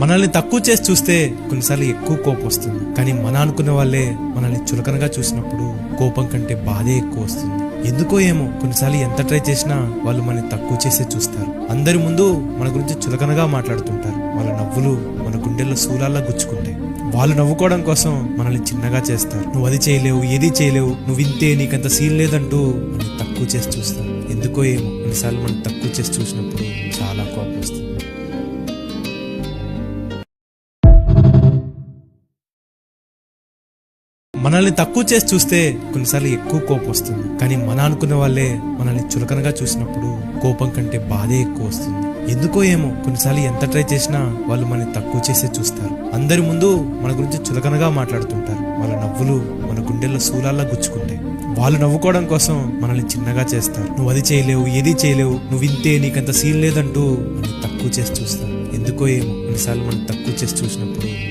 మనల్ని తక్కువ చేసి చూస్తే కొన్నిసార్లు ఎక్కువ కోపం వస్తుంది. కానీ మన అనుకునే వాళ్ళే మనల్ని చులకనగా చూసినప్పుడు కోపం కంటే బాధే ఎక్కువ వస్తుంది. ఎందుకో ఏమో కొన్నిసార్లు ఎంత ట్రై చేసినా వాళ్ళు మనల్ని తక్కువ చేసే చూస్తారు. అందరి ముందు మన గురించి చులకనగా మాట్లాడుతుంటారు. వాళ్ళ నవ్వులు మన గుండెల్లో శూలాల్లా గుచ్చుకుంటాయి. వాళ్ళు నవ్వుకోవడం కోసం మనల్ని చిన్నగా చేస్తారు. నువ్వు అది చేయలేవు, ఏది చేయలేవు, నువ్వు ఇంతే, నీకంత సీన్ లేదంటూ మనల్ని తక్కువ చేసి చూస్తారు. ఎందుకో ఏమో కొన్నిసార్లు మనం తక్కువ చేసి చూసినప్పుడు చాలా కోపం వస్తుంది. మనల్ని తక్కువ చేసి చూస్తే కొన్నిసార్లు ఎక్కువ కోపం వస్తుంది. కానీ మన అనుకునే వాళ్ళే మనల్ని చులకనగా చూసినప్పుడు కోపం కంటే బాధే ఎక్కువ వస్తుంది. ఎందుకో ఏమో కొన్నిసార్లు ఎంత ట్రై చేసినా వాళ్ళు మనల్ని తక్కువ చేసే చూస్తారు. అందరి ముందు మన గురించి చులకనగా మాట్లాడుతుంటారు. వాళ్ళ నవ్వులు మన గుండెల్లో శూలాల్లా గుచ్చుకుంటాయి. వాళ్ళు నవ్వుకోవడం కోసం మనల్ని చిన్నగా చేస్తారు. నువ్వు అది చేయలేవు, ఏది చేయలేవు, నువ్వు ఇంతే, నీకంత సీన్ లేదంటూ మనల్ని తక్కువ చేసి చూస్తారు. ఎందుకో ఏమో కొన్నిసార్లు మనం తక్కువ చేసి చూసినప్పుడు